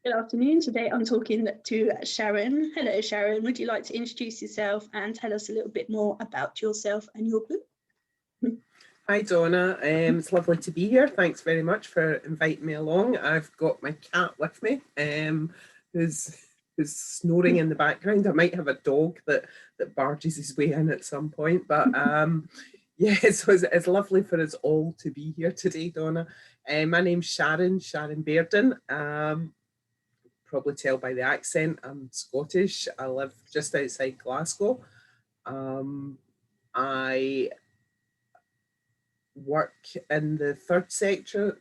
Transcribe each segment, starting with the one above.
Good afternoon. Today I'm talking to Sharon. Hello, Sharon. Would you like to introduce yourself and tell us a little bit more about yourself and your book? Hi Donna, it's lovely to be here. Thanks very much for inviting me along. I've got my cat with me, who's snoring in the background. I might have a dog that barges his way in at some point, but yeah, so it's lovely for us all to be here today, Donna. My name's Sharon Bairdon. Probably tell by the accent, I'm Scottish. I live just outside Glasgow. I work in the third sector,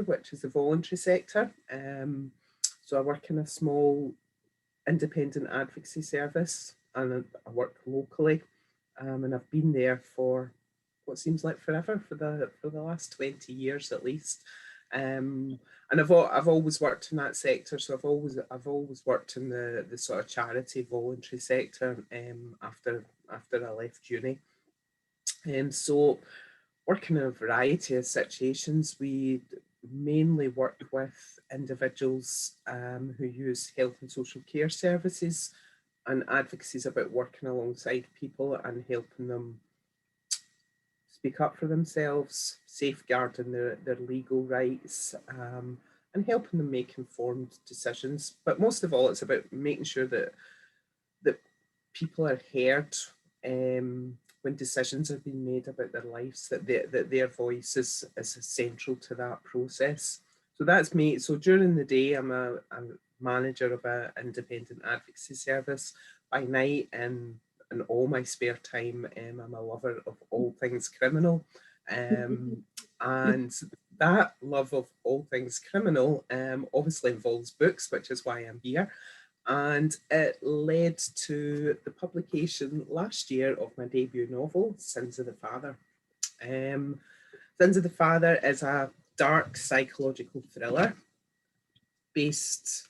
which is the voluntary sector. So I work in a small independent advocacy service, and I work locally, and I've been there for what seems like forever, for the last 20 years at least. And I've always worked in that sector, so I've always worked in the sort of charity voluntary sector after I left uni. So working in a variety of situations, we mainly work with individuals who use health and social care services, and advocacy is about working alongside people and helping them speak up for themselves, safeguarding their legal rights, and helping them make informed decisions. But most of all, it's about making sure that people are heard when decisions are being made about their lives, that their voice is central to that process. So that's me. So during the day, I'm a manager of an independent advocacy service. By night and all my spare time, I'm a lover of all things criminal. And that love of all things criminal obviously involves books, which is why I'm here. And it led to the publication last year of my debut novel, Sins of the Father. Sins of the Father is a dark psychological thriller based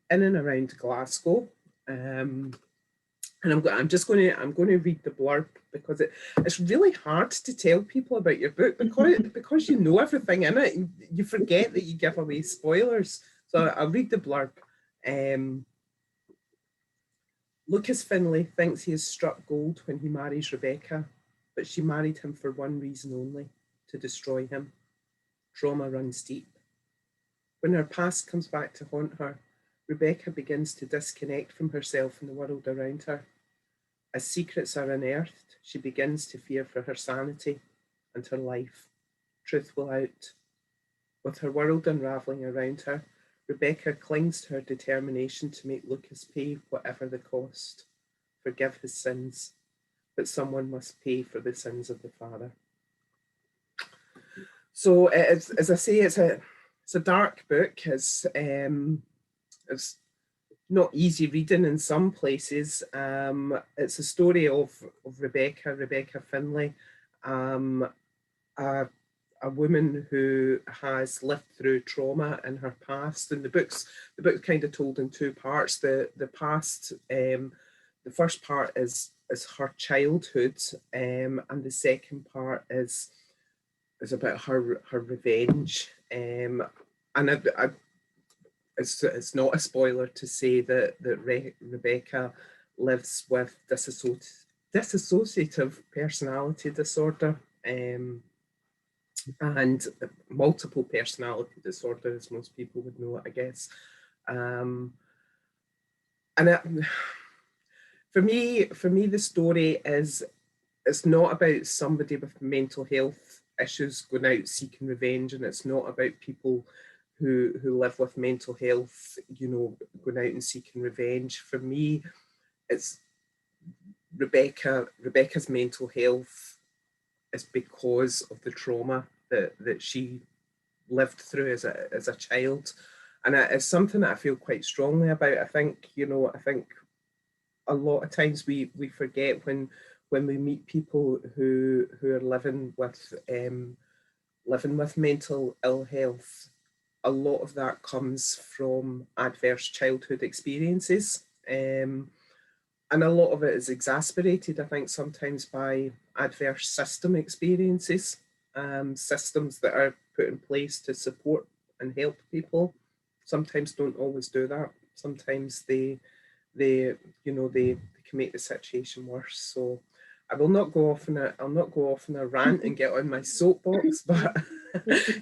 in and around Glasgow. And I'm going to read the blurb, because it's really hard to tell people about your book because you know everything in it. You forget that you give away spoilers. So I'll read the blurb. Lucas Finlay thinks he has struck gold when he marries Rebecca, but she married him for one reason only: to destroy him. Trauma runs deep. When her past comes back to haunt her, Rebecca begins to disconnect from herself and the world around her. As secrets are unearthed, she begins to fear for her sanity and her life. Truth will out. With her world unravelling around her, Rebecca clings to her determination to make Lucas pay whatever the cost. Forgive his sins, but someone must pay for the sins of the father. So, as I say, it's a dark book. It's not easy reading in some places. It's a story of Rebecca Finlay, a woman who has lived through trauma in her past. And the book's kind of told in two parts. The past, the first part is her childhood, and the second part is about her revenge. And it's not a spoiler to say that Rebecca lives with dissociative personality disorder, and multiple personality disorder, as most people would know it, I guess. And for me, the story it's not about somebody with mental health issues going out seeking revenge, and it's not about people who live with mental health, going out and seeking revenge. For me, it's Rebecca's mental health is because of the trauma that she lived through as a child, and it's something that I feel quite strongly about. I think a lot of times we forget when we meet people who are living with mental ill health. A lot of that comes from adverse childhood experiences, and a lot of it is exasperated, I think, sometimes by adverse system experiences, systems that are put in place to support and help people. sometimes don't always do that. Sometimes they can make the situation worse. So I will not go off I'll not go off on a rant and get on my soapbox, but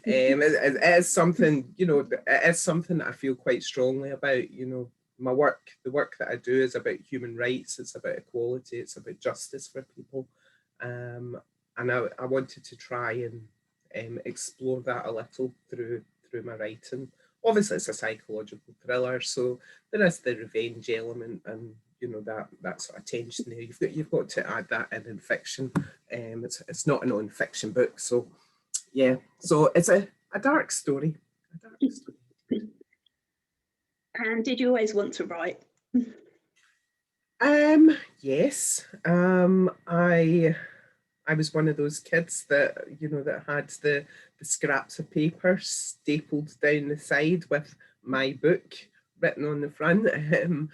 it is something, it is something that I feel quite strongly about. My work, the work that I do is about human rights, it's about equality, it's about justice for people. And I wanted to try and explore that a little through my writing. Obviously, it's a psychological thriller, so there is the revenge element, and that sort of tension there. You've got to add that in fiction. It's not a non-fiction book, so yeah. So it's a dark story. A dark story. And did you always want to write? Yes. I was one of those kids that that had the scraps of paper stapled down the side with my book written on the front, and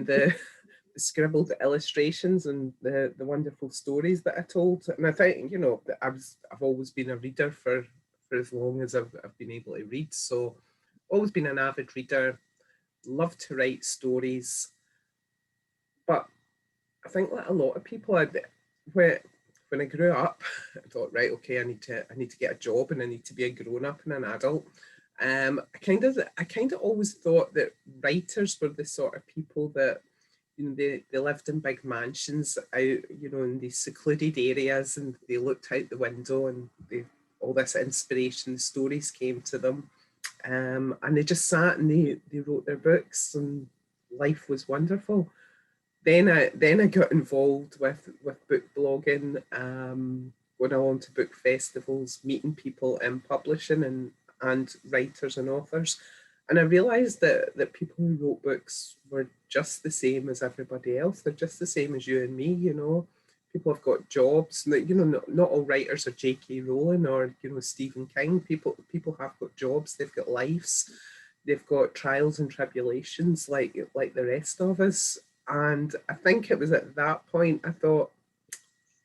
the scribbled illustrations and the wonderful stories that I told. And I think that I've always been a reader for as long as I've been able to read. So always been an avid reader, love to write stories. But I think like a lot of people, when I grew up, I thought, right, okay, I need to get a job and I need to be a grown up and an adult. I kind of always thought that writers were the sort of people that they lived in big mansions out in these secluded areas, and they looked out the window and all this inspiration, the stories came to them, and they just sat and they wrote their books, and life was wonderful. Then I got involved with book blogging, going along to book festivals, meeting people in publishing and writers and authors. And I realised that people who wrote books were just the same as everybody else. They're just the same as you and me, People have got jobs. Not all writers are J.K. Rowling or, Stephen King. People have got jobs, they've got lives, they've got trials and tribulations like the rest of us. And I think it was at that point I thought,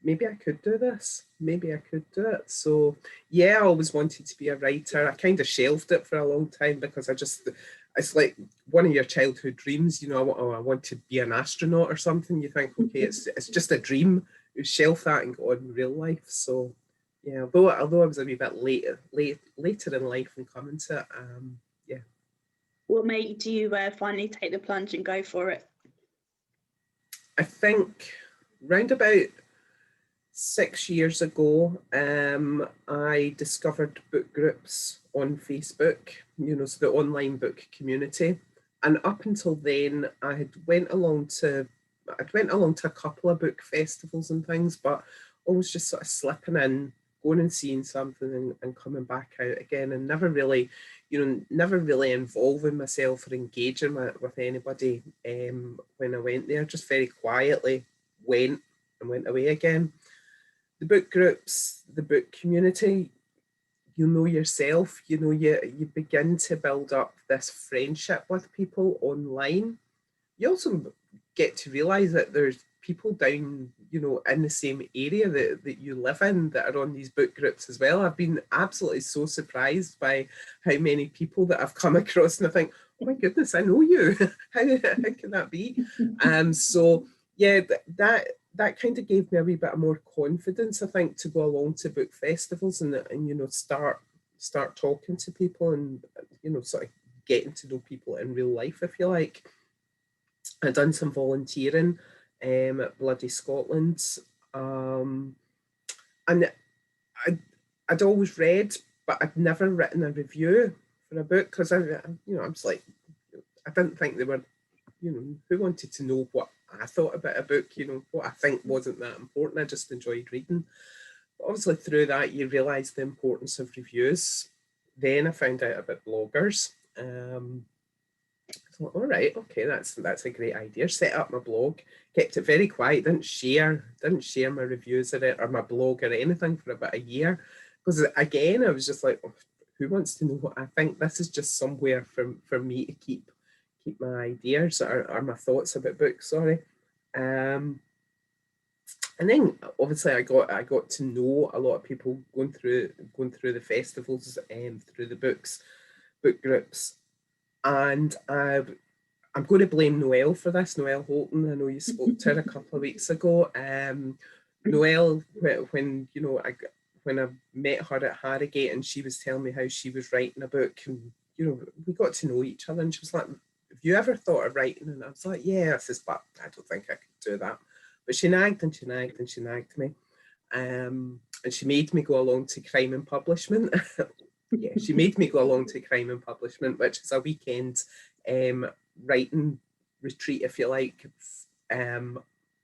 maybe I could do this. Maybe I could do it. So yeah, I always wanted to be a writer. I kind of shelved it for a long time because it's like one of your childhood dreams, I want to be an astronaut or something. You think, okay, it's just a dream. You shelf that and go on in real life. So yeah, although I was a wee bit later in life and coming to it, yeah. What made you finally take the plunge and go for it? I think round about 6 years ago, I discovered book groups on Facebook, so the online book community. And up until then, I'd went along to a couple of book festivals and things, but always just sort of slipping in, going and seeing something and coming back out again, and never really involving myself or engaging with anybody when I went there. Just very quietly went and went away again. The book groups, the book community, yourself, you begin to build up this friendship with people online. You also get to realise that there's people down, in the same area that you live in that are on these book groups as well. I've been absolutely so surprised by how many people that I've come across, and I think, oh my goodness, I know you. how can that be? So yeah, that kind of gave me a wee bit more confidence, I think, to go along to book festivals and start talking to people and sort of getting to know people in real life, if you like. I'd done some volunteering at Bloody Scotland, and I'd always read, but I'd never written a review for a book because I was like, I didn't think they were, who wanted to know what I thought about a book, what I think wasn't that important. I just enjoyed reading. But obviously through that, you realise the importance of reviews. Then I found out about bloggers. I thought, all right, okay, that's a great idea. Set up my blog, kept it very quiet, didn't share my reviews of it or my blog or anything for about a year. Because again, I was just like, oh, who wants to know what I think? This is just somewhere for me to keep my ideas or my thoughts about books, sorry. And then obviously I got to know a lot of people going through the festivals and through the book groups. And I'm going to blame Noelle for this, Noelle Holton. I know you spoke to her a couple of weeks ago. Noelle, when you know, when I met her at Harrogate, and she was telling me how she was writing a book, and you know, we got to know each other, and she was like, "Have you ever thought of writing?" And I was like, "Yeah." I says, "But I don't think I could do that." But she nagged and she nagged and she nagged me, and she made me go along to Crime and Publishment. Yeah, she made me go along to Crime and Publishment, which is a weekend writing retreat, if you like,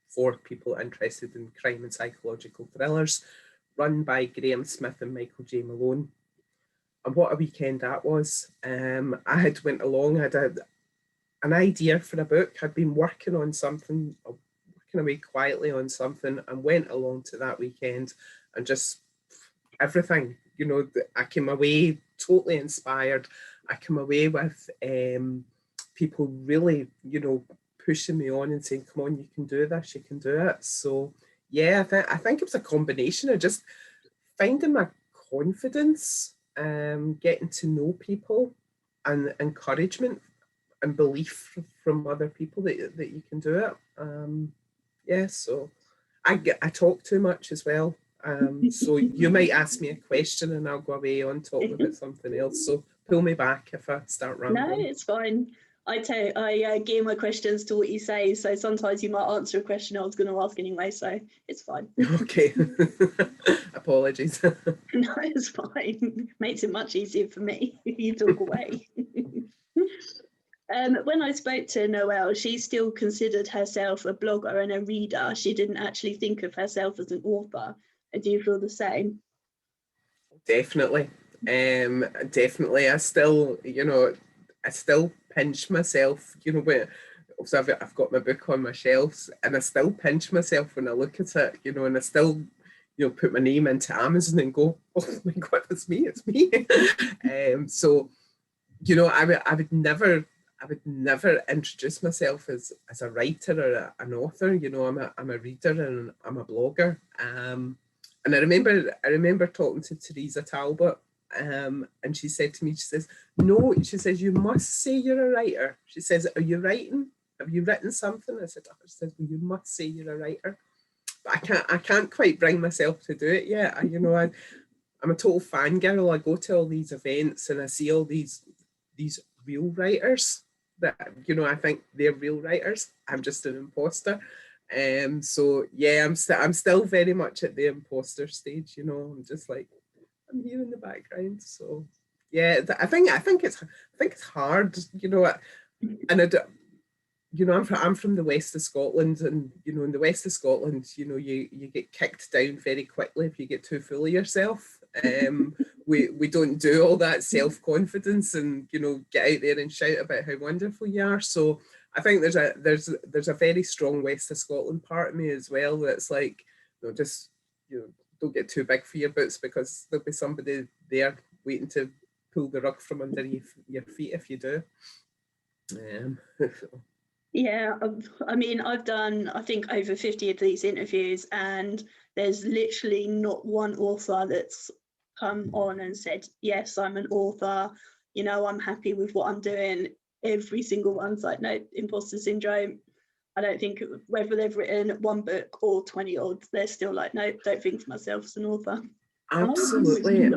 for people interested in crime and psychological thrillers, run by Graham Smith and Michael J. Malone. And what a weekend that was. I had went along, I had an idea for a book. I'd been working on something, working away quietly on something, and went along to that weekend, and just everything, you know, I came away totally inspired. I came away with people really, you know, pushing me on and saying, "Come on, you can do this, you can do it." So yeah, I think it was a combination of just finding my confidence, getting to know people, and encouragement and belief from other people that you can do it. Yeah, so I talk too much as well. So you might ask me a question and I'll go away on talking about something else. So pull me back if I start rambling. No, it's fine. I gear my questions to what you say, so sometimes you might answer a question I was going to ask anyway, so it's fine. Okay. Apologies. No, it's fine. Makes it much easier for me if you talk away. When I spoke to Noelle, she still considered herself a blogger and a reader. She didn't actually think of herself as an author. Do you feel the same? Definitely. Definitely. I still, you know, I still pinch myself, you know, when so I've got my book on my shelves, and I still pinch myself when I look at it, you know, and I still, you know, put my name into Amazon and go, "Oh my God, it's me." So, you know, I would never introduce myself as a writer or an author. You know, I'm a reader and I'm a blogger. And I remember talking to Teresa Talbot, and she said to me, she says, "No," she says, "you must say you're a writer." She says, "Are you writing? Have you written something?" I said, "Oh," she says, "Well, you must say you're a writer." But I can't quite bring myself to do it yet. You know, I'm a total fangirl. I go to all these events and I see all these real writers that, you know, I think they're real writers. I'm just an imposter. So yeah, I'm still very much at the imposter stage, you know. I'm just like, I'm here in the background. So yeah, I think it's hard, you know, and you know, I'm from the west of Scotland, and you know, in the west of Scotland, you know, you get kicked down very quickly if you get too full of yourself. We don't do all that self-confidence and, you know, get out there and shout about how wonderful you are. So I think there's a very strong west of Scotland part of me as well that's like, you know, just, you know, don't get too big for your boots, because there'll be somebody there waiting to pull the rug from under your feet if you do. Yeah, I mean, I've done, I think, over 50 of these interviews, and there's literally not one author that's come on and said, "Yes, I'm an author, you know, I'm happy with what I'm doing." Every single one's like, "No, imposter syndrome." I don't think whether they've written one book or 20 odd, they're still like, "No, don't think of myself as an author." Absolutely.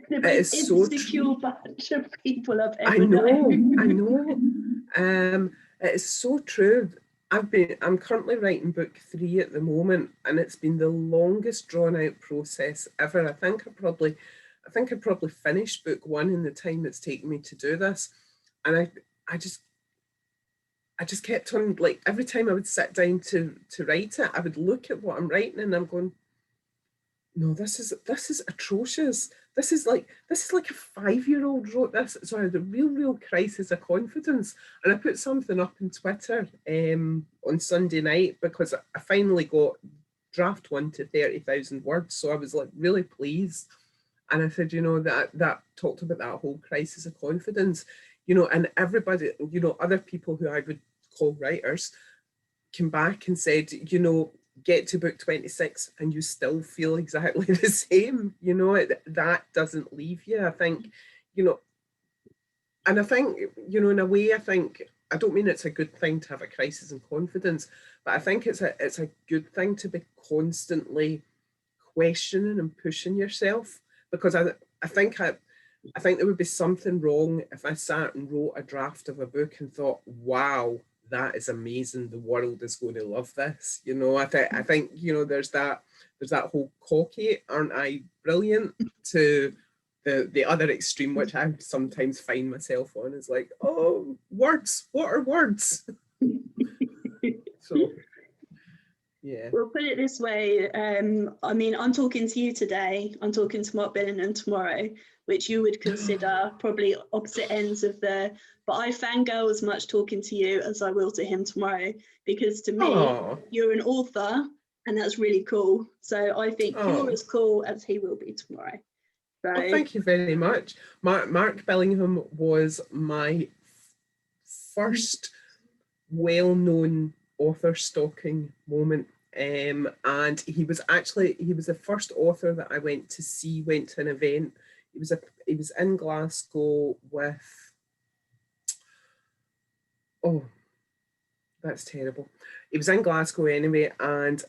The most insecure bunch of people I've ever known. I know. It is so true. I'm currently writing book 3 at the moment, and it's been the longest drawn out process ever. I think I probably finished book 1 in the time it's taken me to do this. And I just kept on, like, every time I would sit down to write it, I would look at what I'm writing and I'm going, "No, this is atrocious. This is like a 5-year-old wrote this." So the real crisis of confidence. And I put something up on Twitter on Sunday night, because I finally got draft 1 to 30,000 words. So I was like really pleased. And I said, you know, that talked about that whole crisis of confidence, you know, and everybody, you know, other people who I would call writers came back and said, you know, get to book 26 and you still feel exactly the same. You know, that doesn't leave you. I think, you know, And I think, you know, in a way, I think, I don't mean it's a good thing to have a crisis in confidence, but I think it's a good thing to be constantly questioning and pushing yourself, because I think there would be something wrong if I sat and wrote a draft of a book and thought, wow, that is amazing. The world is going to love this. You know, I think, you know, there's that whole cocky, aren't I brilliant, to the other extreme, which I sometimes find myself on, is like, oh, words, what are words? So yeah. We'll put it this way. I mean, I'm talking to you today. I'm talking to Mark Bellingham tomorrow, which you would consider probably opposite ends of the. But I fangirl as much talking to you as I will to him tomorrow, because to me, Oh, you're an author, and that's really cool. So I think you're oh. as cool as he will be tomorrow. So Oh, thank you very much. Mark Bellingham was my first well-known author stalking moment. And he was the first author that I went to see, went to an event. He was in Glasgow with, oh, that's terrible. He was in Glasgow anyway, and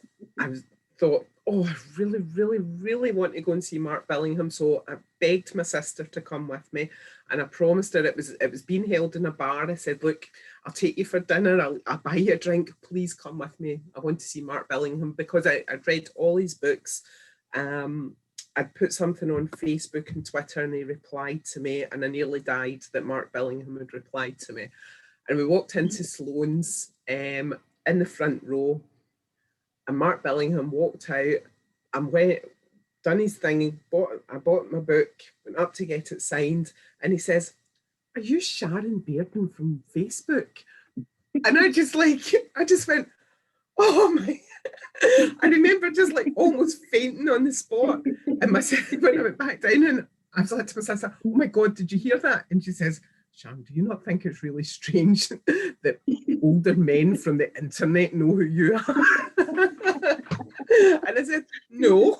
thought, oh, I really, really, really want to go and see Mark Bellingham. So I begged my sister to come with me, and I promised her it was being held in a bar. I said, look, I'll take you for dinner. I'll buy you a drink. Please come with me. I want to see Mark Bellingham, because I'd read all his books. I'd put something on Facebook and Twitter, and he replied to me, and I nearly died that Mark Bellingham had replied to me. And we walked into Sloane's in the front row, and Mark Bellingham walked out and done his thing. I bought my book, went up to get it signed, and he says, "Are you Sharon Bairdon from Facebook?" And I just went, "Oh my!" I remember just like almost fainting on the spot. And my sister, when I went back down, and I was like to my sister, "Oh my God, did you hear that?" And she says, "Sharon, do you not think it's really strange that older men from the internet know who you are?" And I said, "No."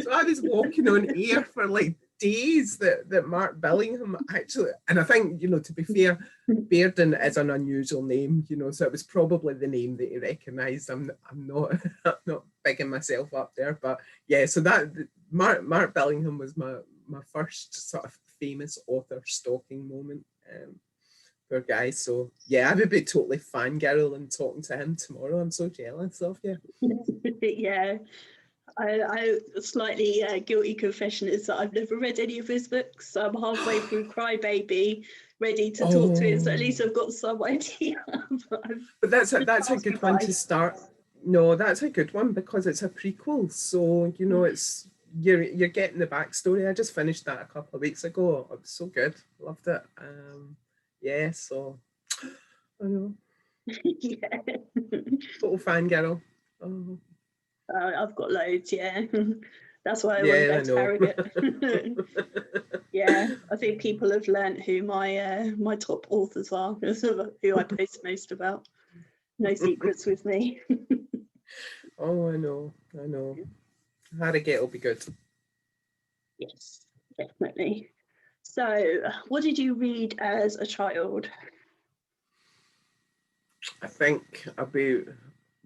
So I was walking on air for like days that Mark Bellingham actually, and I think, you know, to be fair, Bairdon is an unusual name, you know, so it was probably the name that he recognised. I'm not I'm not bigging myself up there, but yeah. So that Mark Bellingham was my first sort of famous author stalking moment. Poor guy. So yeah, I would be totally fangirl and talking to him tomorrow. I'm so jealous of you. yeah. I slightly guilty confession is that I've never read any of his books. So I'm halfway through Crybaby, ready to talk to him. So at least I've got some idea. But that's a good one to start. No, that's a good one, because it's a prequel. So, you know, it's you're getting the backstory. I just finished that a couple of weeks ago. It was so good. Loved it. Yeah, so I know. Yeah. Total fangirl. Oh. I've got loads, yeah. That's why I Yeah, want I to know. Harrogate. Yeah, I think people have learnt who my top authors are, who I post most about. No secrets with me. Oh, I know. Harrogate will be good. Yes, definitely. So, what did you read as a child? I think I'll be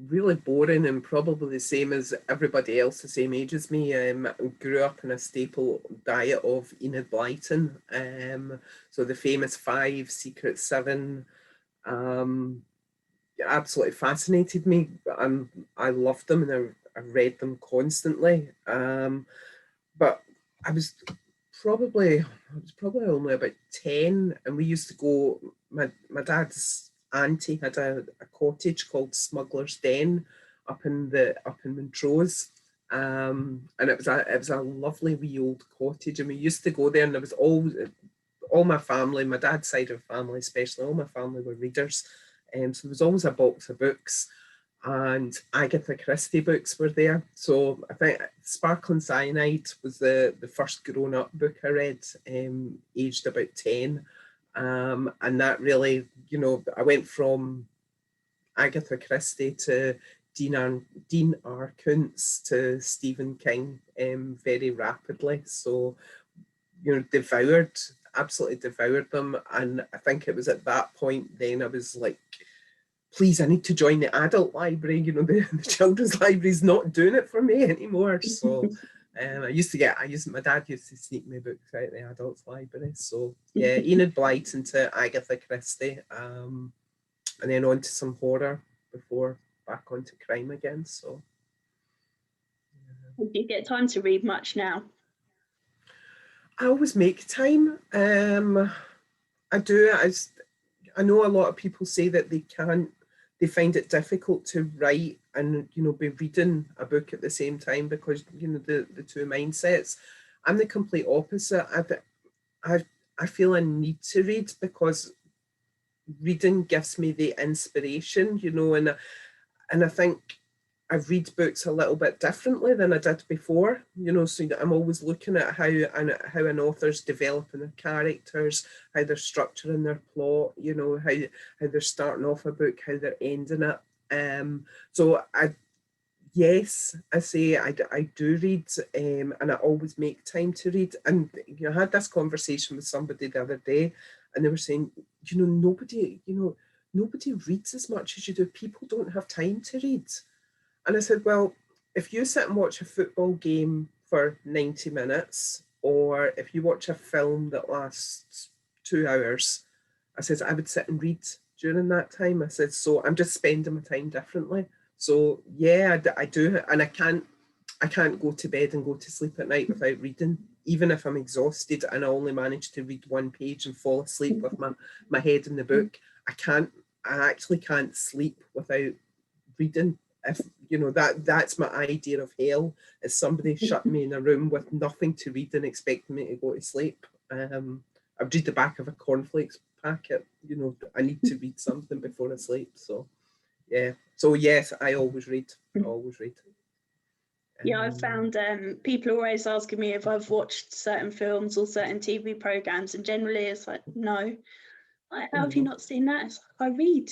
really boring and probably the same as everybody else the same age as me. Grew up in a staple diet of Enid Blyton. So the famous five, Secret Seven, absolutely fascinated me. I loved them, and I read them constantly. But I was probably only about 10, and we used to go. My dad's auntie had a cottage called Smuggler's Den up in Montrose. And it was a lovely wee old cottage, and we used to go there, and there was always all my family, my dad's side of family especially, all my family were readers. So there was always a box of books, and Agatha Christie books were there. So I think Sparkling Cyanide was the first grown-up book I read, aged about 10. And that really, you know, I went from Agatha Christie to Dean R. Kuntz to Stephen King very rapidly. So, you know, devoured absolutely devoured them. And I think it was at that point then I was like, please, I need to join the adult library. You know, the children's library is not doing it for me anymore. So my dad used to sneak me books out of the adults library. So yeah, Enid Blyton into Agatha Christie, and then on to some horror before back onto crime again. So. Do you get time to read much now? I always make time. I do. I know a lot of people say that they can't. They find it difficult to write and be reading a book at the same time because the two mindsets. I'm the complete opposite. I feel I need to read because reading gives me the inspiration, and I think I read books a little bit differently than I did before, so I'm always looking at how an author's developing their characters, how they're structuring their plot, how they're starting off a book, how they're ending it. So I say I do read, and I always make time to read. And I had this conversation with somebody the other day, and they were saying, nobody reads as much as you do. People don't have time to read. And I said, well, if you sit and watch a football game for 90 minutes, or if you watch a film that lasts 2 hours, I said, I would sit and read during that time. I said, so I'm just spending my time differently. So yeah, I do. And I can't go to bed and go to sleep at night without reading, even if I'm exhausted and I only manage to read one page and fall asleep with my head in the book. I actually can't sleep without reading. If that's my idea of hell, is somebody shut me in a room with nothing to read and expecting me to go to sleep. I've read the back of a cornflakes packet. I need to read something before I sleep. So yeah. So yes, I always read. Yeah, I've found people are always asking me if I've watched certain films or certain TV programs, and generally it's like, no. Like, how have you not seen that? It's like, I read.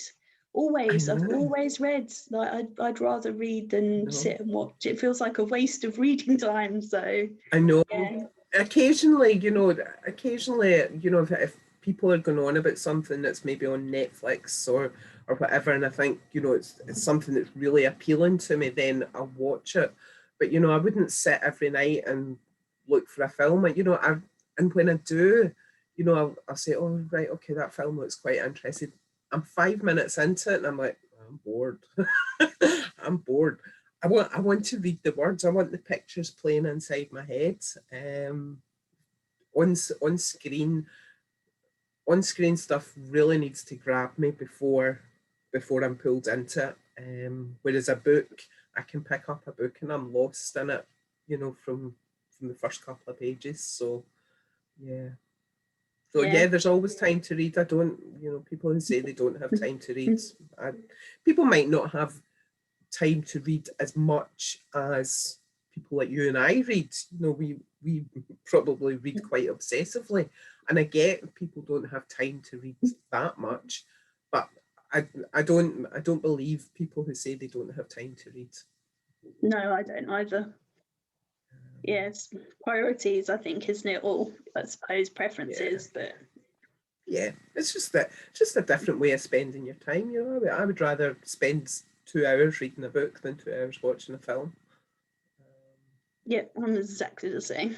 Always, I've always read. Like I'd rather read than sit and watch. It feels like a waste of reading time. So I know. Yeah. Occasionally, if people are going on about something that's maybe on Netflix or whatever, and I think it's something that's really appealing to me, then I'll watch it. But I wouldn't sit every night and look for a film. And when I do, I'll say, oh right, okay, that film looks quite interesting. I'm 5 minutes into it and I'm like, I'm bored. I'm bored. I want to read the words. I want the pictures playing inside my head. On screen stuff really needs to grab me before I'm pulled into it. Whereas a book, I can pick up a book and I'm lost in it, from the first couple of pages. So yeah. So yeah, there's always time to read. I don't, people who say they don't have time to read, people might not have time to read as much as people like you and I read. We probably read quite obsessively, and I get people don't have time to read that much, but I don't believe people who say they don't have time to read. No, I don't either. Yes, priorities, I think, isn't it? All, I suppose, preferences, but yeah, it's just a different way of spending your time. I would rather spend 2 hours reading a book than 2 hours watching a film. Yeah, I'm exactly the same.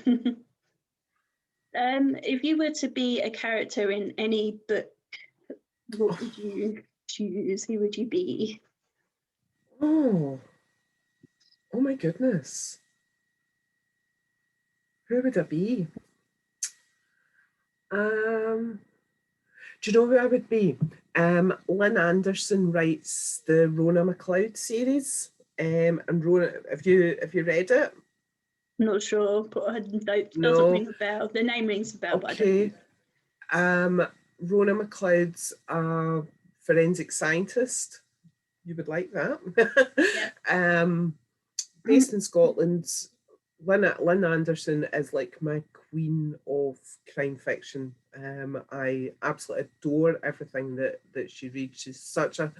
If you were to be a character in any book, what would you choose? Who would you be? Oh my goodness. Who would I be? Do you know who I would be? Lynn Anderson writes the Rona McLeod series. And Rona, have you read it? Not sure, but I don't, No. doesn't ring a bell. The name rings a bell, okay. But I don't. Rona McLeod's a forensic scientist. You would like that. Yeah. Based in Scotland. Lynn Anderson is like my queen of crime fiction. I absolutely adore everything that she reads. She's such a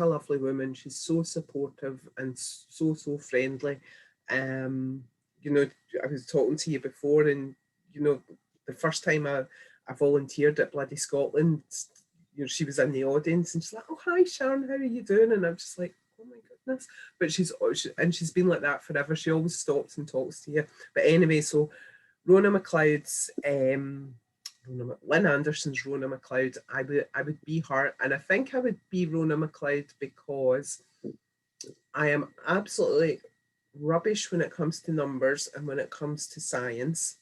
lovely woman. She's so supportive and so friendly. I was talking to you before, and the first time I volunteered at Bloody Scotland. She was in the audience and she's like, "Oh, hi Sharon, how are you doing?" And I'm just like, "Oh my goodness." But she's been like that forever. She always stops and talks to you. But anyway, so Rona McLeod's Lynn Anderson's Rona McLeod, I would be her, and I think I would be Rona McLeod because I am absolutely rubbish when it comes to numbers and when it comes to science.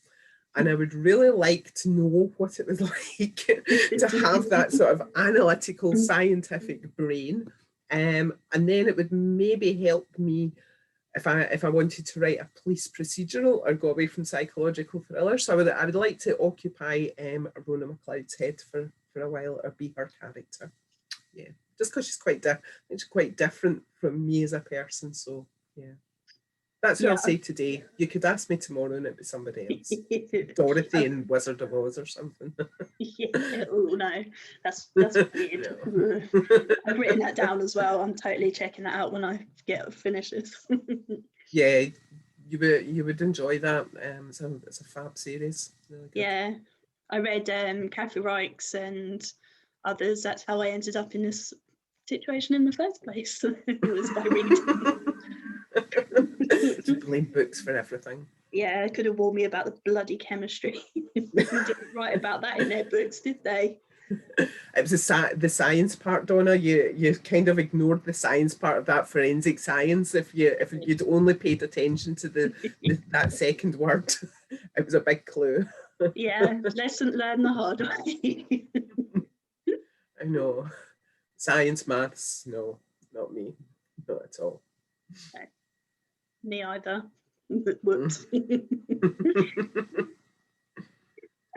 And I would really like to know what it was like to have that sort of analytical scientific brain. And then it would maybe help me if I wanted to write a police procedural or go away from psychological thrillers. So I would like to occupy Rona McLeod's head for a while, or be her character. Yeah, just because she's quite different from me as a person. So yeah, that's what I'll say today. You could ask me tomorrow and it'd be somebody else. Dorothy in Wizard of Oz or something. Yeah. Oh no, that's weird. No. I've written that down as well. I'm totally checking that out when I finish this. Yeah, you would enjoy that. It's a fab series. Really good. Yeah, I read Kathy Reichs and others. That's how I ended up in this situation in the first place. It was by reading. To blame books for everything. Yeah, could have warned me about the bloody chemistry. They didn't write about that in their books, did they? It was the science part, Donna. You kind of ignored the science part of that forensic science. If you'd only paid attention to that second word, it was a big clue. Yeah, lesson learned the hard way. I know. Science, maths, no, not me, not at all. No, me either. Whoops.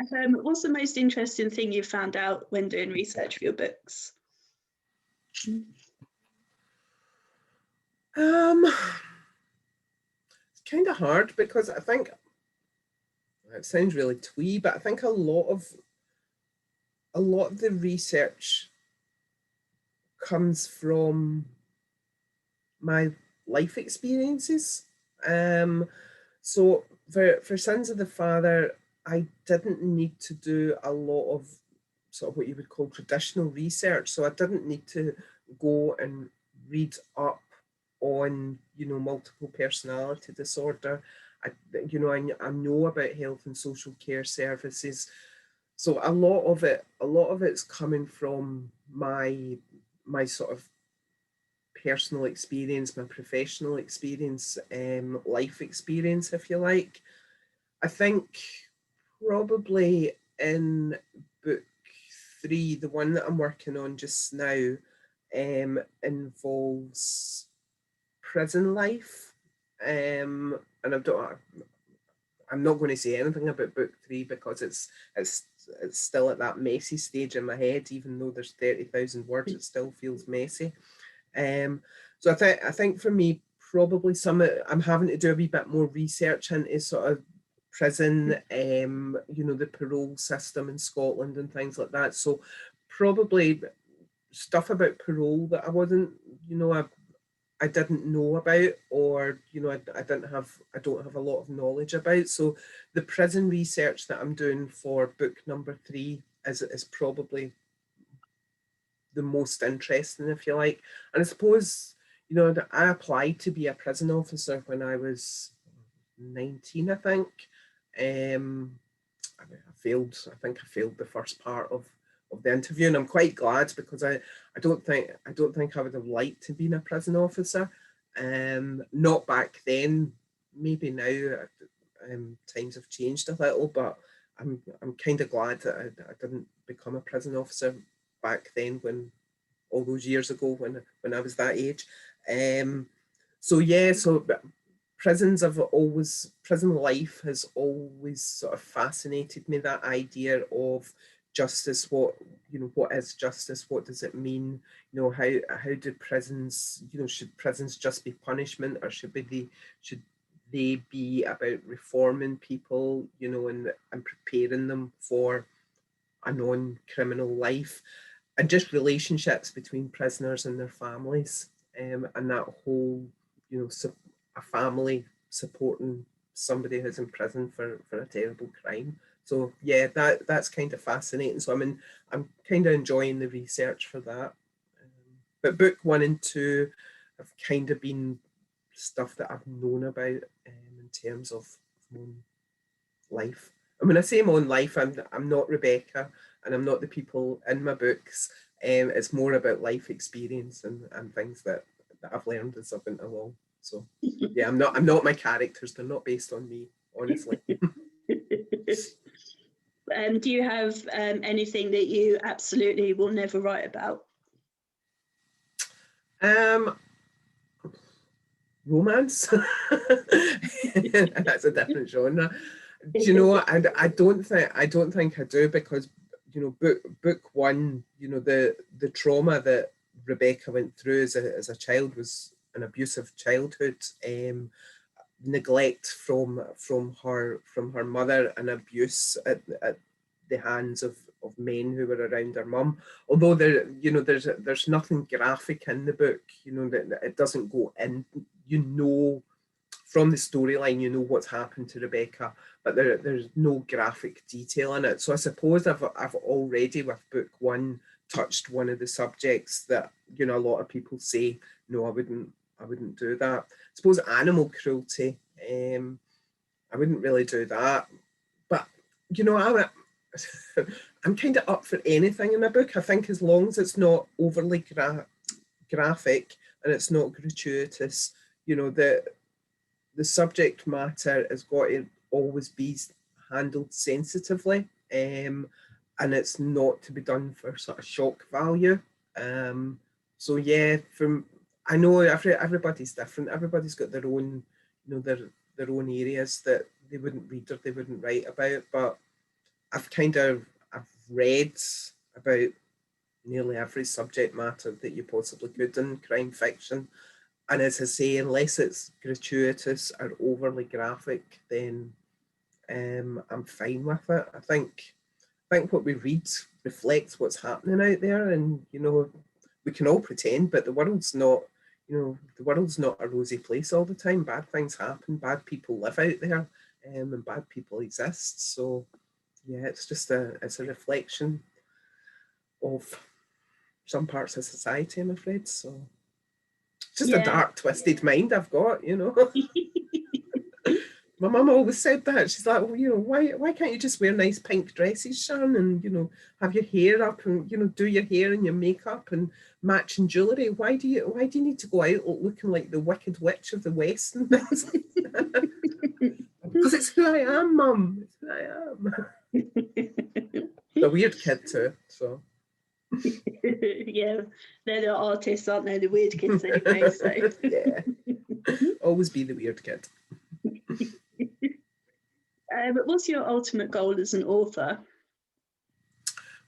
What's the most interesting thing you found out when doing research for your books? It's kind of hard because I think it sounds really twee, but I think a lot of the research comes from my life experiences. So for Sins of the Father, I didn't need to do a lot of sort of what you would call traditional research. So I didn't need to go and read up on, multiple personality disorder. I know about health and social care services. So a lot of it's coming from my sort of personal experience, my professional experience, life experience, if you like. I think probably in book 3, the one that I'm working on just now, involves prison life. And I'm not going to say anything about book 3 because it's still at that messy stage in my head. Even though there's 30,000 words, it still feels messy. So I think for me, probably I'm having to do a wee bit more research into sort of prison, the parole system in Scotland and things like that. So probably stuff about parole that I wasn't, I didn't know about, or I don't have a lot of knowledge about. So the prison research that I'm doing for book number 3 is probably the most interesting, if you like. And I suppose, I applied to be a prison officer when I was 19, I think. I failed the first part of the interview, and I'm quite glad because I don't think I would have liked to be a prison officer. Not back then. Maybe now times have changed a little, but I'm kind of glad that I didn't become a prison officer back then, when all those years ago when I was that age. So prison life has always sort of fascinated me. That idea of justice, what is justice, what does it mean, how do prisons, should prisons just be punishment, or should they be about reforming people, and preparing them for a non-criminal life, and just relationships between prisoners and their families, and that whole, a family supporting somebody who's in prison for a terrible crime. So yeah, that's kind of fascinating. So I'm kind of enjoying the research for that. But book 1 and 2 have kind of been stuff that I've known about in terms of my own life. And when I say my own life, I'm not Rebecca, and I'm not the people in my books. It's more about life experience and things that I've learned as I've went along. So yeah, I'm not my characters. They're not based on me, honestly. Do you have anything that you absolutely will never write about? Romance. That's a different genre. Do you know what? I don't think I do, because book 1, the trauma that Rebecca went through as a child was an abusive childhood, neglect from her mother, and abuse at the hands of men who were around her mum. Although there's nothing graphic in the book, that it doesn't go in. From the storyline, what's happened to Rebecca, but there's no graphic detail in it. So I suppose I've already, with book 1, touched one of the subjects that a lot of people say, no, I wouldn't do that. I suppose animal cruelty, I wouldn't really do that. But I'm kind of up for anything in a book. I think as long as it's not overly graphic and it's not gratuitous, the subject matter has got to always be handled sensitively, and it's not to be done for sort of shock value. So yeah, I know everybody's different. Everybody's got their own, their own areas that they wouldn't read or they wouldn't write about. But I've read about nearly every subject matter that you possibly could in crime fiction. And as I say, unless it's gratuitous or overly graphic, then I'm fine with it. I think what we read reflects what's happening out there, and we can all pretend, but the world's not a rosy place all the time. Bad things happen, bad people live out there, and bad people exist. So yeah, it's a reflection of some parts of society, I'm afraid. So just a dark, twisted mind I've got, My mum always said that. She's like, well, why can't you just wear nice pink dresses, Sharon, and have your hair up and do your hair and your makeup and matching jewellery? Why do you need to go out looking like the Wicked Witch of the West and things like that? Because it's who I am, Mum. It's who I am. The weird kid too, so. Yeah, they're the artists, aren't they? The weird kids anyway. So yeah, always be the weird kid. But what's your ultimate goal as an author?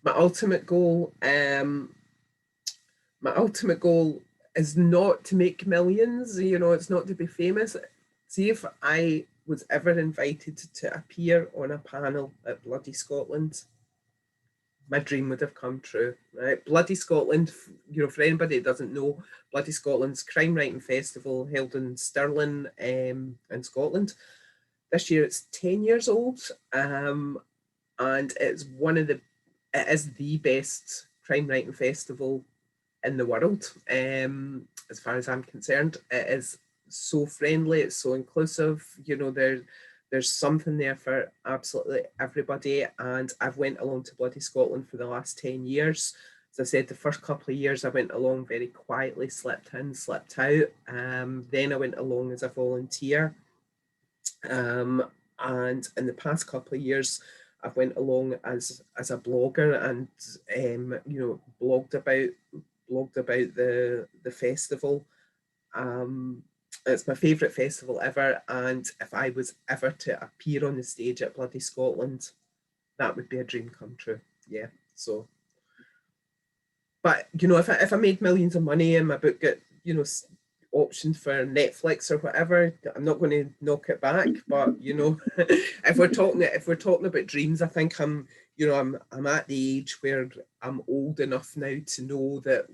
My ultimate goal is not to make millions. It's not to be famous. See, if I was ever invited to appear on a panel at Bloody Scotland, my dream would have come true, right? Bloody Scotland, for anybody that doesn't know, Bloody Scotland's crime writing festival held in Stirling, in Scotland. This year it's 10 years old, and it's it is the best crime writing festival in the world, as far as I'm concerned. It is so friendly, it's so inclusive, there's something there for absolutely everybody. And I've went along to Bloody Scotland for the last 10 years. As I said, the first couple of years I went along very quietly, slipped in, slipped out. Then I went along as a volunteer. And in the past couple of years, I've went along as a blogger and blogged about the festival. It's my favourite festival ever, and if I was ever to appear on the stage at Bloody Scotland, that would be a dream come true. Yeah. So, but if I made millions of money and my book got options for Netflix or whatever, I'm not going to knock it back. But if we're talking about dreams, I think I'm at the age where I'm old enough now to know that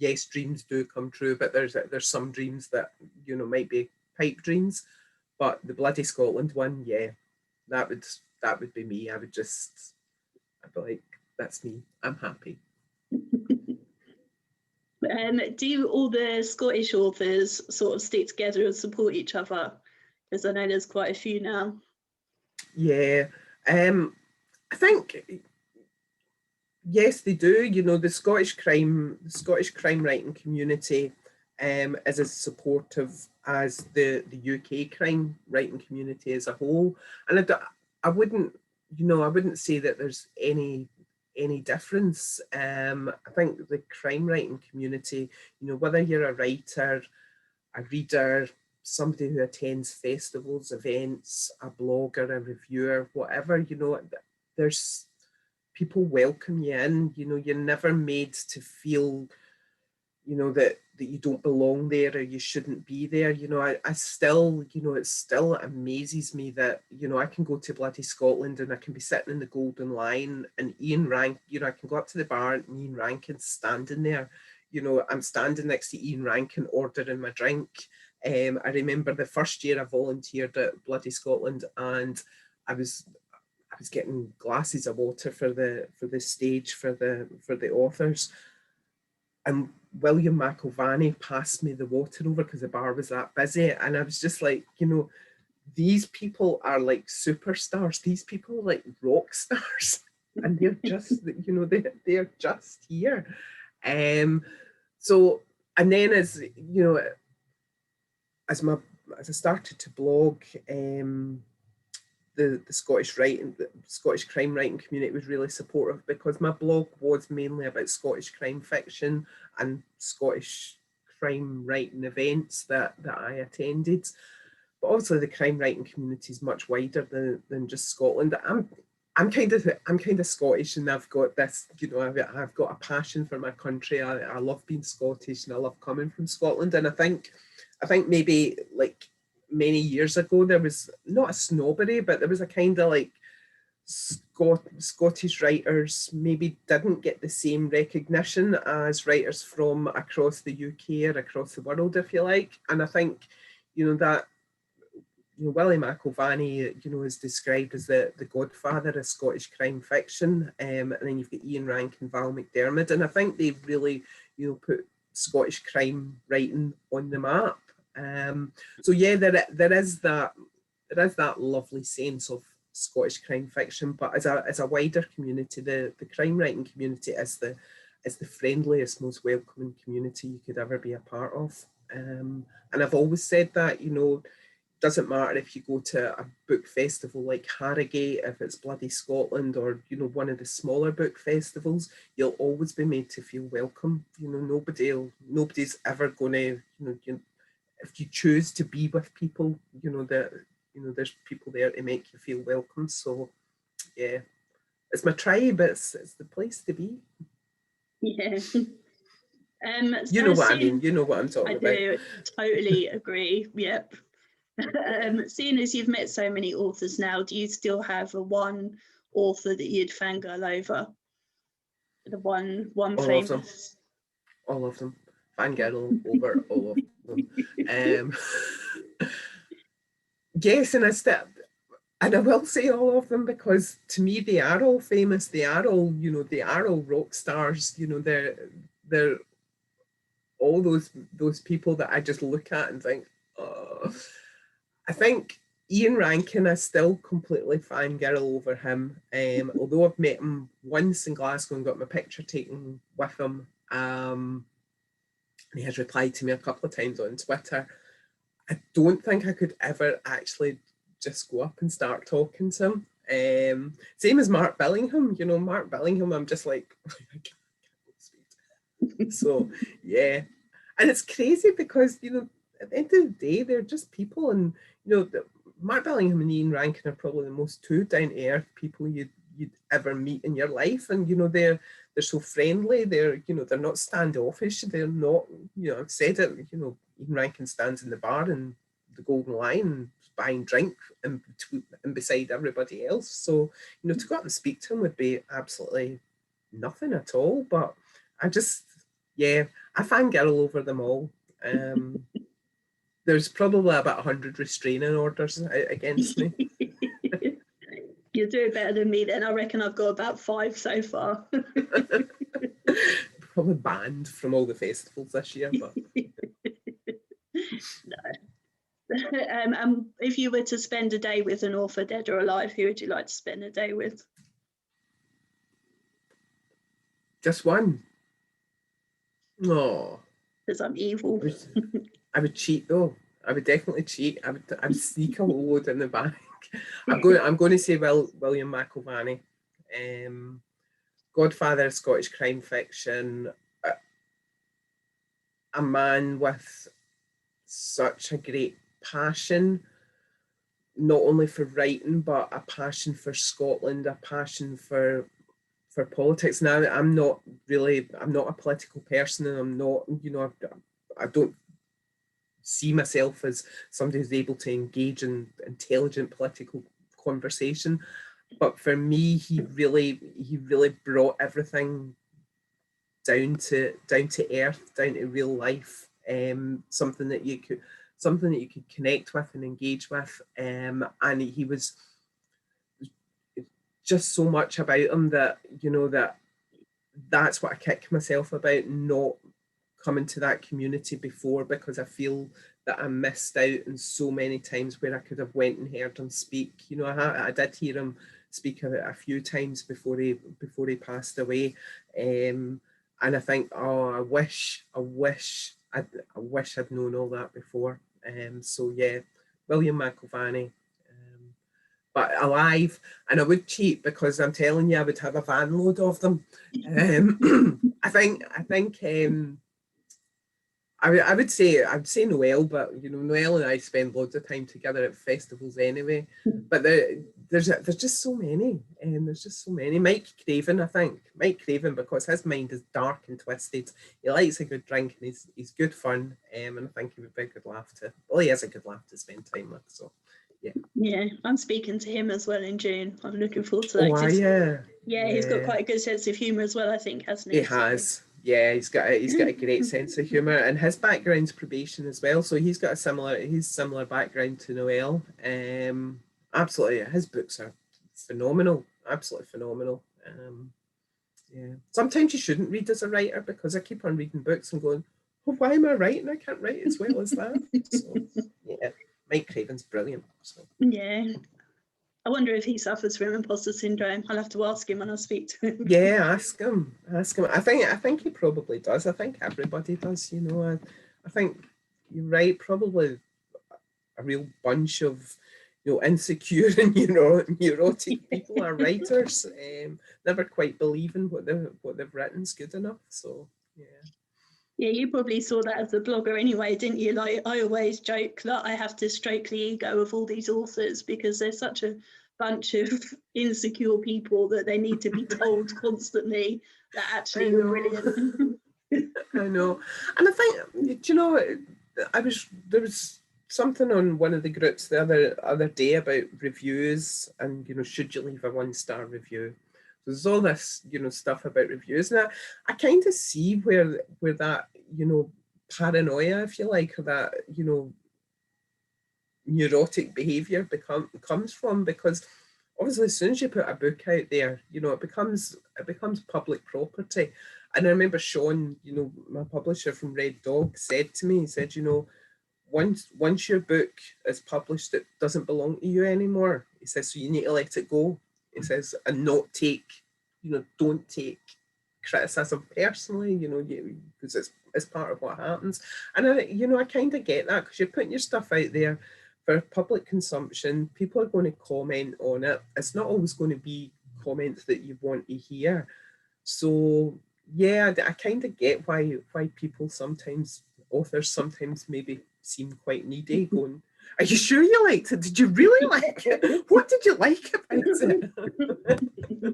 yes, dreams do come true, but there's some dreams that might be pipe dreams. But the Bloody Scotland one, yeah, that would that would be me. I'd be like, that's me. I'm happy. Do all the Scottish authors sort of stick together and support each other? Because I know there's quite a few now. Yeah, I think yes, they do. You know, the Scottish crime writing community is as supportive as the UK crime writing community as a whole. And I wouldn't, I wouldn't say that there's any difference. I think the crime writing community, whether you're a writer, a reader, somebody who attends festivals, events, a blogger, a reviewer, whatever, there's people welcome you in. You're never made to feel, that you don't belong there or you shouldn't be there. I still, it still amazes me that, I can go to bloody Scotland and I can be sitting in the Golden Lion and Ian Rankin, I can go up to the bar and Ian Rankin's standing there. I'm standing next to Ian Rankin ordering my drink. I remember the first year I volunteered at bloody Scotland, and I was getting glasses of water for the stage for the authors, and William McIlvanney passed me the water over because the bar was that busy, and I was just like, these people are like superstars. These people are like rock stars, and they're just, they're just here. So, and then as as I started to blog, the Scottish crime writing community was really supportive, because my blog was mainly about Scottish crime fiction and Scottish crime writing events that I attended. But also the crime writing community is much wider than just Scotland. I'm kind of Scottish, and I've got this, I've got a passion for my country. I love being Scottish, and I love coming from Scotland. And I think maybe like many years ago, there was not a snobbery, but there was a kind of like Scottish writers maybe didn't get the same recognition as writers from across the UK or across the world, if you like. And I think, that Willie McIlvanney, is described as the godfather of Scottish crime fiction. And then you've got Ian Rankin, Val McDermid, and I think they really, put Scottish crime writing on the map. So yeah, there is that lovely sense of Scottish crime fiction, but as a wider community, the crime writing community is the friendliest, most welcoming community you could ever be a part of. And I've always said that, doesn't matter if you go to a book festival like Harrogate, if it's bloody Scotland, or one of the smaller book festivals, you'll always be made to feel welcome. Nobody's ever going to, if you choose to be with people, there's people there to make you feel welcome. So yeah, it's my tribe. It's the place to be. Yeah. You know what I mean. You know what I'm talking about. I do totally agree. Yep. Seeing as you've met so many authors now, do you still have one author that you'd fangirl over? The one all famous. All of them. Fangirl over all of them. Yes, and I will say all of them, because to me they are all famous. They are all, they are all rock stars. They're all those people that I just look at and think, oh. I think Ian Rankin, I still completely fangirl over him. Although I've met him once in Glasgow and got my picture taken with him, and he has replied to me a couple of times on Twitter, I don't think I could ever actually just go up and start talking to him. Same as Mark Billingham. Mark Billingham, I'm just like, I can't speak. So yeah, and it's crazy because at the end of the day, they're just people, and Mark Billingham and Ian Rankin are probably the most two down to earth people you'd ever meet in your life, and they're so friendly. They're they're not standoffish. They're not I've said it. Ian Rankin stands in the bar in the Golden Lion buying drink and beside everybody else. So to go up and speak to him would be absolutely nothing at all. But I fangirl over them all. There's probably about 100 restraining orders against me. You're doing better than me then. I reckon I've got about 5 so far. Probably banned from all the festivals this year, but no. If you were to spend a day with an author, dead or alive, who would you like to spend a day with? just one. No, Because I'm evil. I would cheat though. I would definitely cheat. I would sneak a load in the bag. I'm going to say William McIlvanney. Godfather of Scottish crime fiction. A man with such a great passion, not only for writing, but a passion for Scotland, a passion for politics. Now, I'm not a political person, and I'm not, I don't see myself as somebody who's able to engage in intelligent political conversation. But for me, he really brought everything down to earth, down to real life. Something that you could connect with and engage with. And he was just so much about him that that's what I kick myself about, not coming to that community before, because I feel that I missed out on so many times where I could have went and heard him speak. I did hear him speak a few times before he passed away, and I think, I wish I'd known all that before. So yeah, William McIlvanney. But alive, and I would cheat, because I'm telling you, I would have a van load of them. I think I would say Noel, but Noel and I spend loads of time together at festivals anyway. But there's just so many, and there's just so many. Mike Craven, I think because his mind is dark and twisted. He likes a good drink, and he's good fun, and I think he would be a good laugh to. Well, he has a good laugh to spend time with. So yeah, I'm speaking to him as well in June. I'm looking forward to that. Oh, are you? Yeah, he's got quite a good sense of humour as well, I think, hasn't he? He has. Yeah, he's got a great sense of humour, and his background's probation as well. So he's got a similar background to Noel. Absolutely, his books are phenomenal, absolutely phenomenal. Yeah, sometimes you shouldn't read as a writer, because I keep on reading books and going, oh, why am I writing? I can't write as well as that. So yeah, Mike Craven's brilliant. So. Yeah. I wonder if he suffers from imposter syndrome. I'll have to ask him when I speak to him. Yeah, ask him. I think he probably does. I think everybody does. I think you're right. Probably a real bunch of insecure and neurotic people are writers. Never quite believing what they've written's good enough. So yeah. Yeah, you probably saw that as a blogger anyway, didn't you? Like, I always joke that I have to stroke the ego of all these authors, because they're such a bunch of insecure people that they need to be told constantly that actually you're brilliant. I know. And I think, there was something on one of the groups the other day about reviews, and, should you leave a 1-star review? There's all this, stuff about reviews. And I kind of see where that, paranoia, if you like, or that, neurotic behavior comes from, because obviously as soon as you put a book out there, it becomes public property. And I remember Sean, my publisher from Red Dog, said to me, he said, once your book is published, it doesn't belong to you anymore. He says, so you need to let it go. He says, and not take, don't take criticism personally, because it's part of what happens. And I kind of get that, because you're putting your stuff out there for public consumption. People are going to comment on it. It's not always going to be comments that you want to hear. So yeah, I kind of get why authors sometimes maybe seem quite needy, going, are you sure you liked it? Did you really like it? What did you like about it?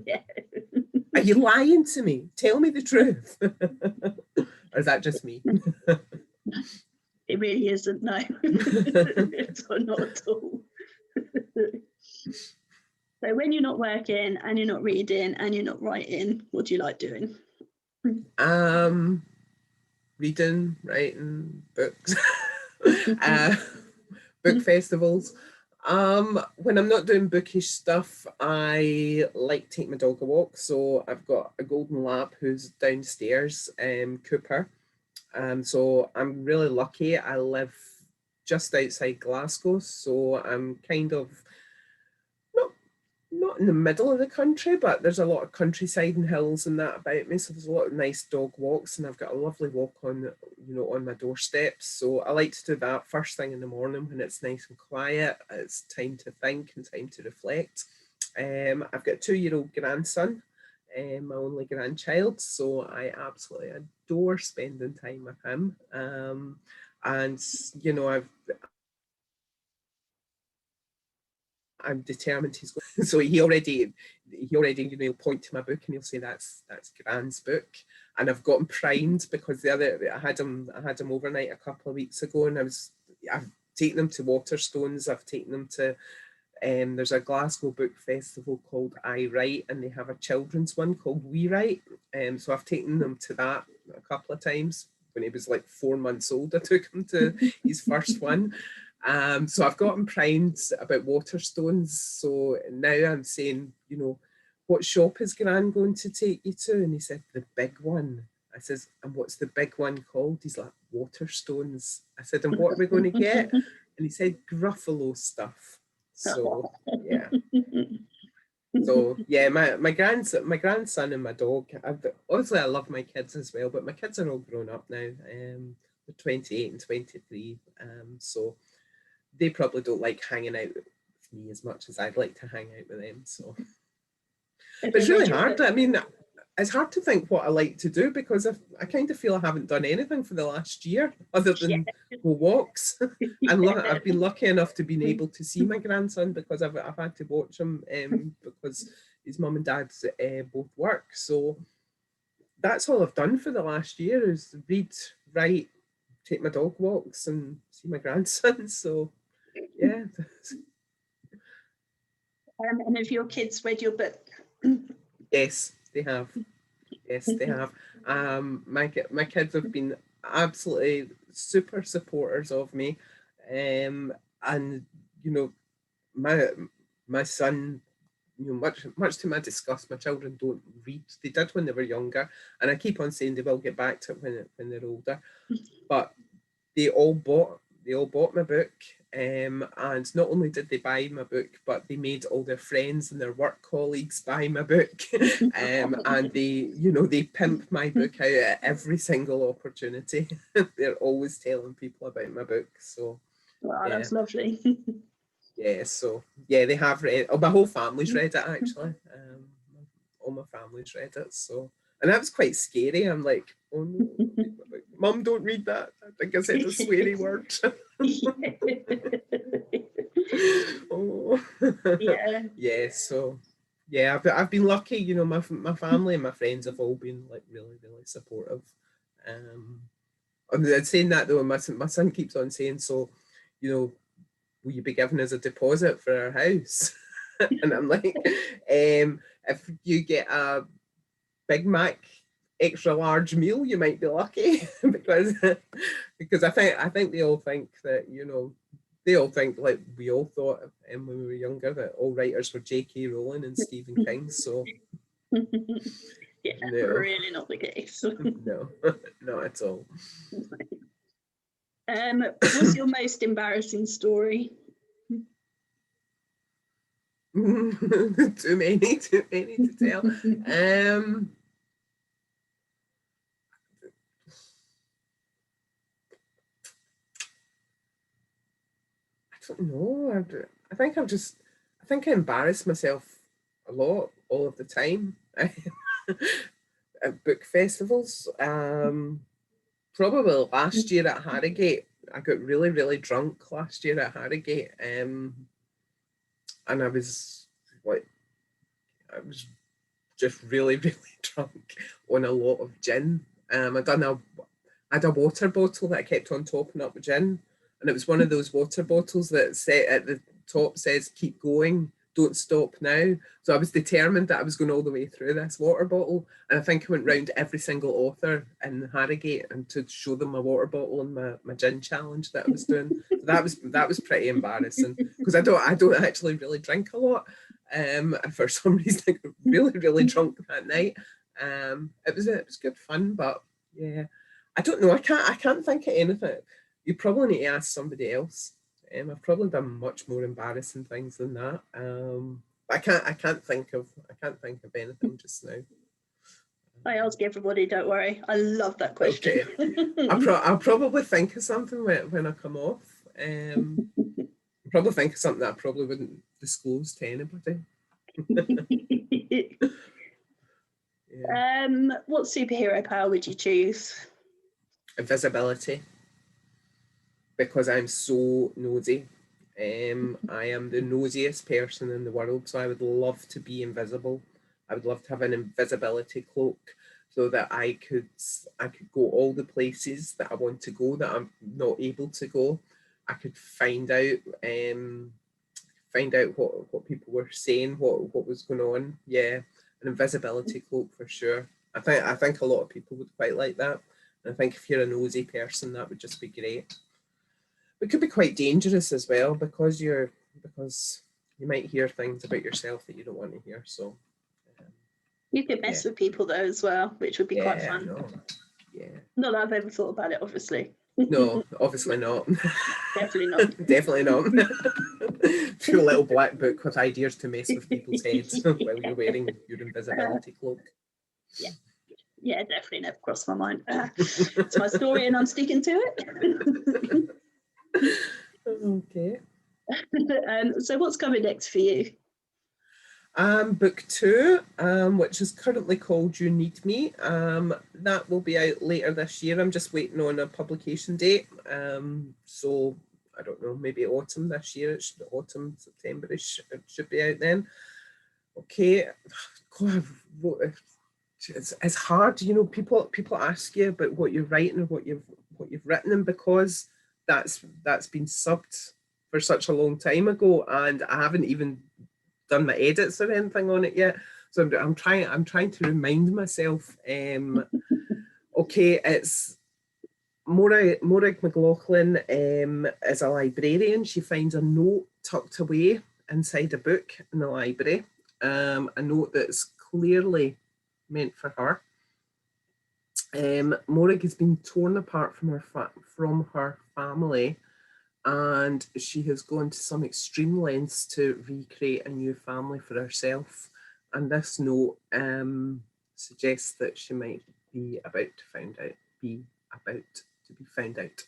Yeah. Are you lying to me? Tell me the truth. Or is that just me? It really isn't, no. It's not at all. So when you're not working and you're not reading and you're not writing, what do you like doing? Reading, writing, books, book festivals. When I'm not doing bookish stuff, I like to take my dog a walk. So I've got a golden lab who's downstairs, Cooper. So I'm really lucky. I live just outside Glasgow, so I'm kind of not not in the middle of the country, but there's a lot of countryside and hills and that about me. So there's a lot of nice dog walks, and I've got a lovely walk on, on my doorstep. So I like to do that first thing in the morning when it's nice and quiet. It's time to think and time to reflect. I've got a 2-year-old grandson, my only grandchild, so I absolutely adore spending time with him. And I'm determined he's going. So he already he'll point to my book and he'll say that's Gran's book, and I've got him primed because I had him overnight a couple of weeks ago, and I've taken him to Waterstones. I've taken him to there's a Glasgow book festival called I Write, and they have a children's one called We Write. So I've taken them to that a couple of times. When he was like 4 months old, I took him to his first one. So I've got him primed about Waterstones. So now I'm saying, what shop is Gran going to take you to? And he said, the big one. I says, and what's the big one called? He's like, Waterstones. I said, and what are we going to get? And he said, Gruffalo stuff. So yeah. So yeah, my grandson and my dog. Obviously, I love my kids as well, but my kids are all grown up now. They're 28 and 23. So they probably don't like hanging out with me as much as I'd like to hang out with them. So, but it's really hard. I mean, it's hard to think what I like to do because I kind of feel I haven't done anything for the last year other than go walks. I've been lucky enough to be able to see my grandson because I've had to watch him because his mum and dad both work. So that's all I've done for the last year is read, write, take my dog walks and see my grandson. So yeah. And have your kids read your book? Yes, they have. Yes, they have. My kids have been absolutely super supporters of me, and my son, much to my disgust, my children don't read. They did when they were younger, and I keep on saying they will get back to it when they're older. But they all bought my book, and not only did they buy my book, but they made all their friends and their work colleagues buy my book, and they pimp my book out at every single opportunity. They're always telling people about my book. So wow, that's lovely. Yeah, so yeah, they have read. Oh, my whole family's read it actually. All my family's read it. So, and that was quite scary. I'm like, oh no, Mum, don't read that. I think I said a sweary word. Oh. Yeah. So yeah, I've been lucky. My family and my friends have all been like really supportive. I'm saying that though, my son keeps on saying, so will you be giving us a deposit for our house? And I'm like, if you get a Big Mac extra large meal, you might be lucky because I think they all think that they all think like we all thought when we were younger that all writers were J.K. Rowling and Stephen King. So yeah, no. Really not the case. No, not at all. What's your most embarrassing story? Too many to tell. I don't know. I think I embarrass myself a lot all of the time at book festivals. Probably last year at Harrogate, I got really drunk last year at Harrogate, and I was just really drunk on a lot of gin. I had a water bottle that I kept on topping up with gin, and it was one of those water bottles that at the top says "keep going," don't stop now. So I was determined that I was going all the way through this water bottle. And I think I went round every single author in Harrogate and to show them my water bottle and my gin challenge that I was doing. So that was pretty embarrassing because I don't actually really drink a lot. And for some reason I got really drunk that night. It was good fun, but yeah, I don't know. I can't think of anything. You probably need to ask somebody else. I've probably done much more embarrassing things than that. I can't think of anything just now. I ask everybody, don't worry. I love that question. Okay. I'll probably think of something when I come off. I'll probably think of something that I probably wouldn't disclose to anybody. Yeah. What superhero power would you choose? Invisibility. Because I'm so nosy. I am the nosiest person in the world, so I would love to be invisible. I would love to have an invisibility cloak so that I could go all the places that I want to go that I'm not able to go. I could find out what people were saying, what was going on. Yeah, an invisibility cloak for sure. I think a lot of people would quite like that. And I think if you're a nosy person, that would just be great. It could be quite dangerous as well because you might hear things about yourself that you don't want to hear. So you could mess with people though as well, which would be quite fun. No. Yeah. Not that I've ever thought about it, obviously. No, obviously not. Definitely not. Definitely not. Pure little black book with ideas to mess with people's heads while you're wearing your invisibility cloak. Yeah. Yeah, definitely never crossed my mind. It's my story and I'm sticking to it. Okay. So what's coming next for you? Book 2, which is currently called You Need Me. That will be out later this year. I'm just waiting on a publication date. So I don't know, maybe autumn this year. Autumn, September-ish. It should be out then. Okay. God, it's hard, you know. People ask you about what you're writing or what you've written, and because that's been subbed for such a long time ago, and I haven't even done my edits or anything on it yet. So I'm trying to remind myself. Okay, it's Morag McLaughlin is a librarian. She finds a note tucked away inside a book in the library. A note that's clearly meant for her. Morag has been torn apart from her family, and she has gone to some extreme lengths to recreate a new family for herself. And this note suggests that she might be about to be found out.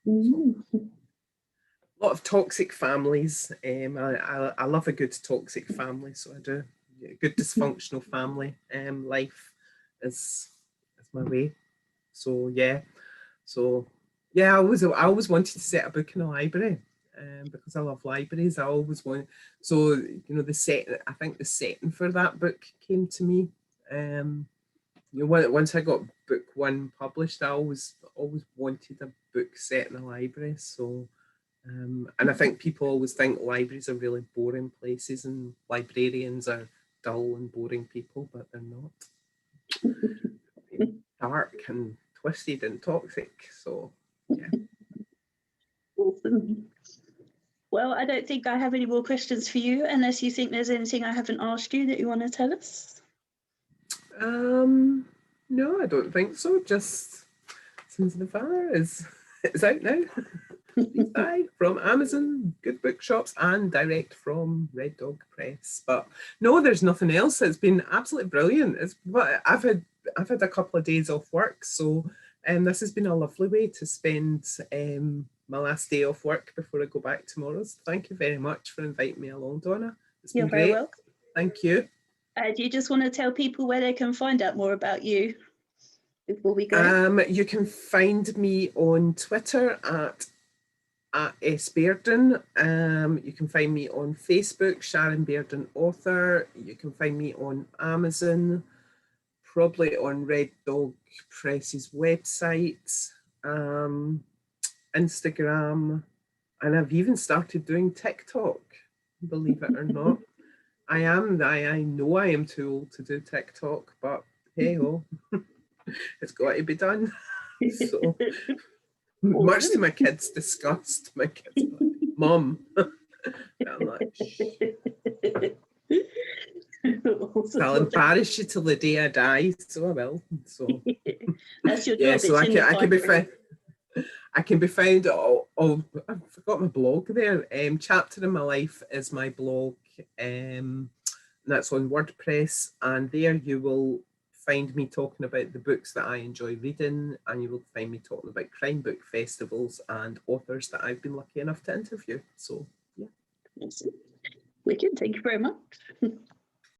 So, a lot of toxic families. I love a good toxic family, so I do. A good dysfunctional family life is my way. So yeah. I always wanted to set a book in a library because I love libraries. I always want. So you know, I think the setting for that book came to me. You know, once I got book 1 published, I always wanted a book set in a library. So, and I think people always think libraries are really boring places and librarians are dull and boring people, but they're not. Dark and twisted and toxic. So, yeah. Awesome. Well, I don't think I have any more questions for you, unless you think there's anything I haven't asked you that you want to tell us. No, I don't think so. Just Sins of the Father is out now. Please buy from Amazon, good bookshops, and direct from Red Dog Press. But no, there's nothing else. It's been absolutely brilliant. I've had a couple of days off work, so this has been a lovely way to spend my last day off work before I go back tomorrow. So thank you very much for inviting me along, Donna. It's been great. You're very welcome. Thank you. Do you just want to tell people where they can find out more about you before we go? You can find me on Twitter at @sbairdon. You can find me on Facebook, Sharon Bairdon Author. You can find me on Amazon, probably on Red Dog Press's website, Instagram, and I've even started doing TikTok. believe it or not. I know I am too old to do TikTok, but hey ho, it's got to be done. So much to my kids' disgust, my kids are like, Mum. I'm like, shh. I'll embarrass you till the day I die, so I will. So that's your job. yeah, so it's in the I can be title. I can be found. Oh, I forgot my blog there. Chapter in My Life is my blog. That's on WordPress, and there you will find me talking about the books that I enjoy reading, and you will find me talking about crime book festivals and authors that I've been lucky enough to interview. So yeah. Wicked, thank you very much.